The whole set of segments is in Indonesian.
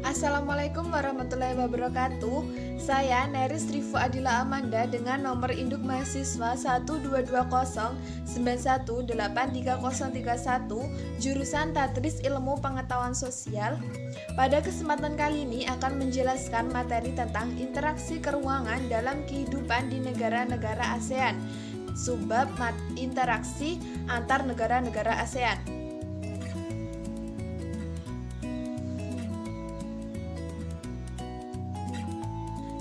Assalamualaikum warahmatullahi wabarakatuh. Saya Neris Rifu Adila Amanda dengan nomor induk mahasiswa 12209183031 jurusan Tadris Ilmu Pengetahuan Sosial. Pada kesempatan kali ini akan menjelaskan materi tentang interaksi keuangan dalam kehidupan di negara-negara ASEAN. Subbab interaksi antar negara-negara ASEAN.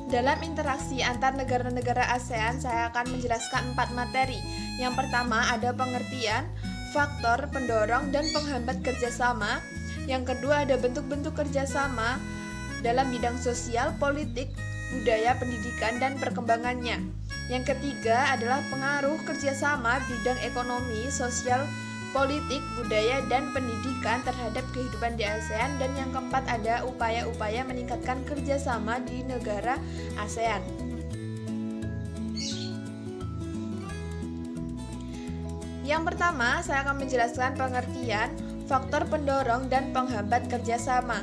Dalam interaksi antar negara-negara ASEAN, saya akan menjelaskan 4 materi. Yang pertama ada pengertian, faktor, pendorong, dan penghambat kerjasama. Yang kedua ada bentuk-bentuk kerjasama dalam bidang sosial, politik, budaya, pendidikan, dan perkembangannya. Yang ketiga adalah pengaruh kerjasama bidang ekonomi, sosial, politik, budaya, dan pendidikan terhadap kehidupan di ASEAN. Dan yang keempat ada upaya-upaya meningkatkan kerjasama di negara ASEAN. Yang pertama, saya akan menjelaskan pengertian, faktor pendorong, dan penghambat kerjasama.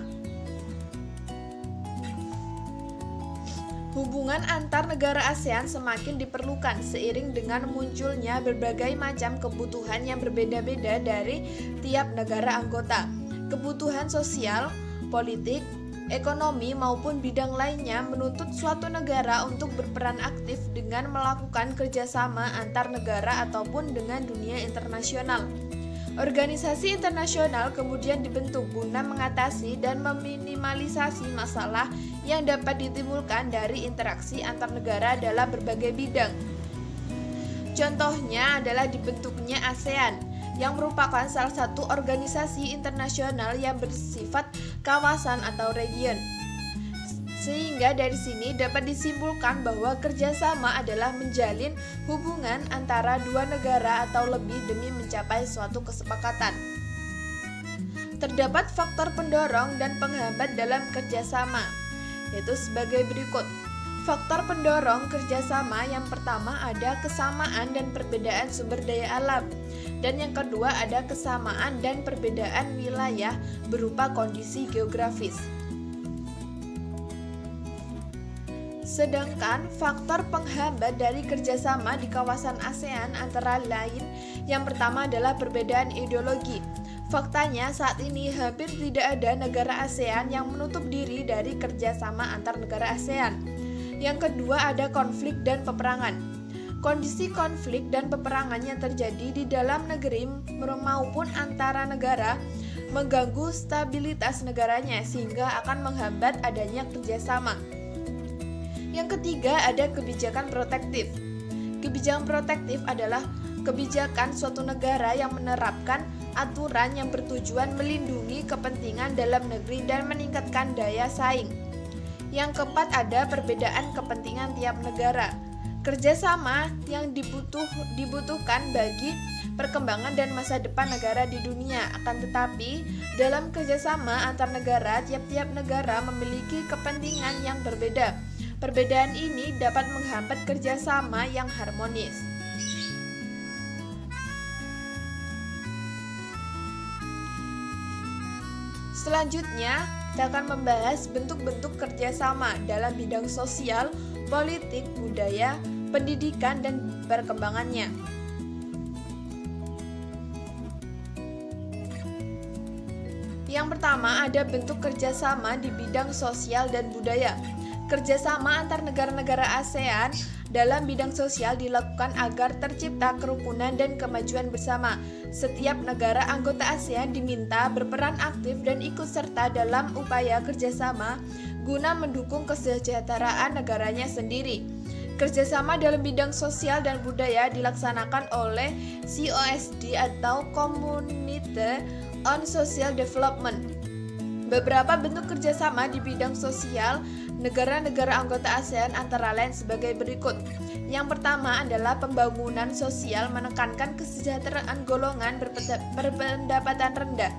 Hubungan antar negara ASEAN semakin diperlukan seiring dengan munculnya berbagai macam kebutuhan yang berbeda-beda dari tiap negara anggota. Kebutuhan sosial, politik, ekonomi maupun bidang lainnya menuntut suatu negara untuk berperan aktif dengan melakukan kerjasama antar negara ataupun dengan dunia internasional. Organisasi internasional kemudian dibentuk guna mengatasi dan meminimalisasi masalah yang dapat ditimbulkan dari interaksi antar negara dalam berbagai bidang. Contohnya adalah dibentuknya ASEAN, yang merupakan salah satu organisasi internasional yang bersifat kawasan atau region. Sehingga dari sini dapat disimpulkan bahwa kerjasama adalah menjalin hubungan antara dua negara atau lebih demi mencapai suatu kesepakatan. Terdapat faktor pendorong dan penghambat dalam kerjasama, yaitu sebagai berikut. Faktor pendorong kerjasama yang pertama ada kesamaan dan perbedaan sumber daya alam, dan yang kedua ada kesamaan dan perbedaan wilayah berupa kondisi geografis. Sedangkan faktor penghambat dari kerjasama di kawasan ASEAN antara lain yang pertama adalah perbedaan ideologi. Faktanya saat ini hampir tidak ada negara ASEAN yang menutup diri dari kerjasama antar negara ASEAN. Yang kedua ada konflik dan peperangan. Kondisi konflik dan peperangan yang terjadi di dalam negeri maupun antara negara mengganggu stabilitas negaranya sehingga akan menghambat adanya kerjasama. Yang ketiga ada kebijakan protektif. Kebijakan protektif adalah kebijakan suatu negara yang menerapkan aturan yang bertujuan melindungi kepentingan dalam negeri dan meningkatkan daya saing. Yang keempat ada perbedaan kepentingan tiap negara. Kerjasama yang dibutuhkan bagi perkembangan dan masa depan negara di dunia. Akan tetapi dalam kerjasama antar negara, tiap-tiap negara memiliki kepentingan yang berbeda. Perbedaan ini dapat menghambat kerjasama yang harmonis. Selanjutnya, kita akan membahas bentuk-bentuk kerjasama dalam bidang sosial, politik, budaya, pendidikan, dan perkembangannya. Yang pertama ada bentuk kerjasama di bidang sosial dan budaya. Kerjasama antar negara-negara ASEAN dalam bidang sosial dilakukan agar tercipta kerukunan dan kemajuan bersama. Setiap negara anggota ASEAN diminta berperan aktif dan ikut serta dalam upaya kerjasama guna mendukung kesejahteraan negaranya sendiri. Kerjasama dalam bidang sosial dan budaya dilaksanakan oleh COSD atau Community on Social Development. Beberapa bentuk kerjasama di bidang sosial negara-negara anggota ASEAN antara lain sebagai berikut. Yang pertama adalah pembangunan sosial menekankan kesejahteraan golongan berpendapatan rendah,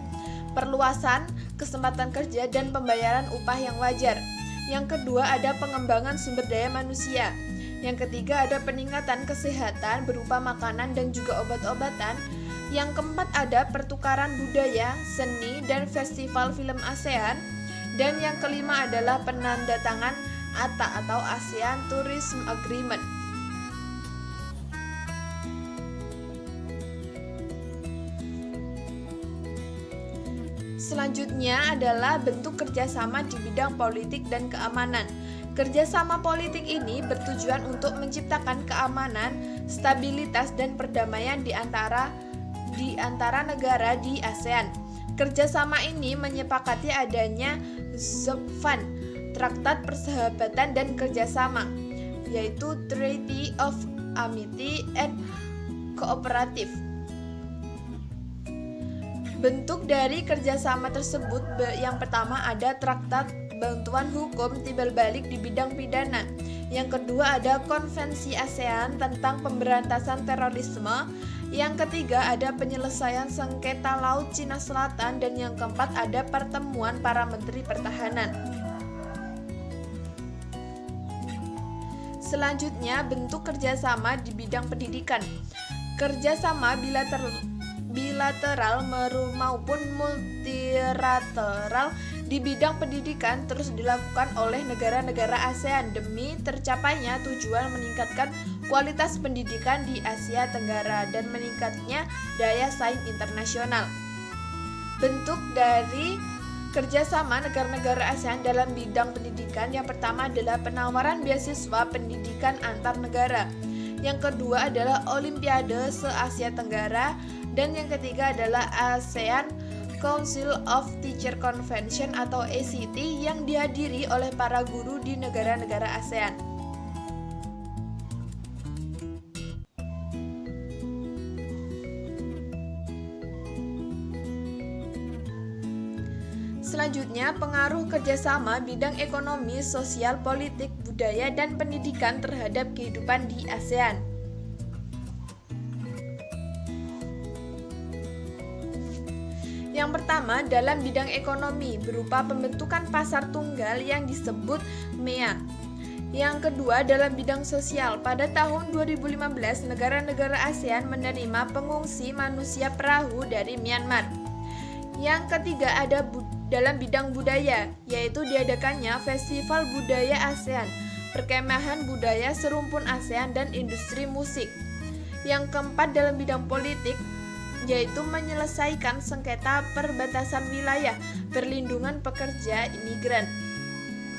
perluasan kesempatan kerja dan pembayaran upah yang wajar. Yang kedua ada pengembangan sumber daya manusia. Yang ketiga ada peningkatan kesehatan berupa makanan dan juga obat-obatan. Yang keempat ada pertukaran budaya, seni, dan festival film ASEAN. Dan yang kelima adalah penandatangan ATA atau ASEAN Tourism Agreement. Selanjutnya adalah bentuk kerjasama di bidang politik dan keamanan. Kerjasama politik ini bertujuan untuk menciptakan keamanan, stabilitas, dan perdamaian di antara negara di ASEAN. Kerjasama ini menyepakati adanya ZOPFAN, Traktat Persahabatan dan Kerjasama, yaitu Treaty of Amity and Cooperative. Bentuk dari kerjasama tersebut yang pertama ada Traktat Bantuan Hukum Timbal Balik di bidang pidana. Yang kedua ada Konvensi ASEAN tentang Pemberantasan Terorisme. Yang ketiga ada Penyelesaian Sengketa Laut Cina Selatan. Dan yang keempat ada Pertemuan Para Menteri Pertahanan. Selanjutnya bentuk kerjasama di bidang pendidikan. Kerjasama bilateral maupun multilateral di bidang pendidikan terus dilakukan oleh negara-negara ASEAN demi tercapainya tujuan meningkatkan kualitas pendidikan di Asia Tenggara dan meningkatnya daya saing internasional. Bentuk dari kerjasama negara-negara ASEAN dalam bidang pendidikan yang pertama adalah penawaran beasiswa pendidikan antar negara. Yang kedua adalah Olimpiade se-Asia Tenggara. Dan yang ketiga adalah ASEAN Council of Teacher Convention atau ACT yang dihadiri oleh para guru di negara-negara ASEAN. Selanjutnya, pengaruh kerjasama bidang ekonomi, sosial, politik, budaya, dan pendidikan terhadap kehidupan di ASEAN. Yang pertama, dalam bidang ekonomi berupa pembentukan pasar tunggal yang disebut MEA. Yang kedua, dalam bidang sosial, pada tahun 2015 negara-negara ASEAN menerima pengungsi manusia perahu dari Myanmar. Yang ketiga, ada dalam bidang budaya, yaitu diadakannya Festival Budaya ASEAN, Perkemahan Budaya Serumpun ASEAN, dan industri musik. Yang keempat, dalam bidang politik, yaitu menyelesaikan sengketa perbatasan wilayah, perlindungan pekerja imigran.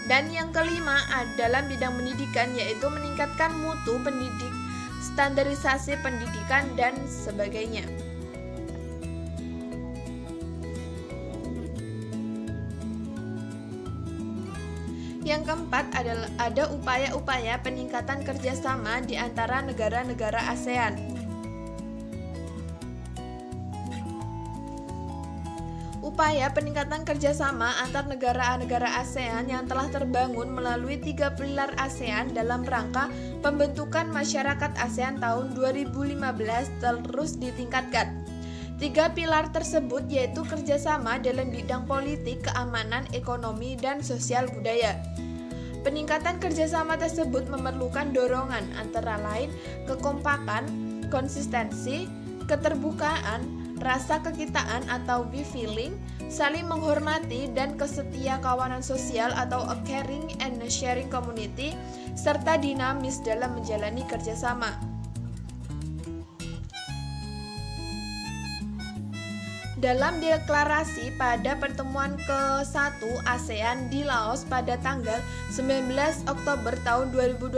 Dan yang kelima, dalam bidang pendidikan, yaitu meningkatkan mutu pendidik, standarisasi pendidikan, dan sebagainya. Yang keempat adalah ada upaya-upaya peningkatan kerjasama di antara negara-negara ASEAN. Upaya peningkatan kerjasama antar negara-negara ASEAN yang telah terbangun melalui 3 pilar ASEAN dalam rangka pembentukan masyarakat ASEAN tahun 2015 terus ditingkatkan. 3 pilar tersebut yaitu kerjasama dalam bidang politik, keamanan, ekonomi, dan sosial budaya. Peningkatan kerjasama tersebut memerlukan dorongan antara lain kekompakan, konsistensi, keterbukaan, rasa kekitaan atau we feeling, saling menghormati, dan kesetia kawanan sosial atau a caring and sharing community, serta dinamis dalam menjalani kerjasama. Dalam deklarasi pada pertemuan ke-1 ASEAN di Laos pada tanggal 19 Oktober tahun 2012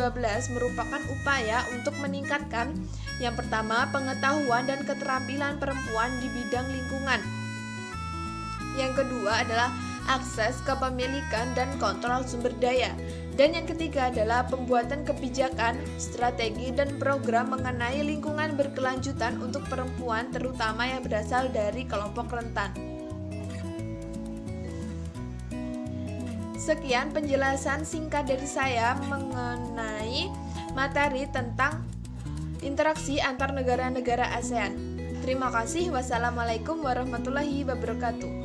merupakan upaya untuk meningkatkan yang pertama, pengetahuan dan keterampilan perempuan di bidang lingkungan. Yang kedua adalah akses kepemilikan dan kontrol sumber daya. Dan yang ketiga adalah pembuatan kebijakan, strategi, dan program mengenai lingkungan berkelanjutan untuk perempuan terutama yang berasal dari kelompok rentan. Sekian penjelasan singkat dari saya mengenai materi tentang interaksi antar negara-negara ASEAN. Terima kasih. Wassalamualaikum warahmatullahi wabarakatuh.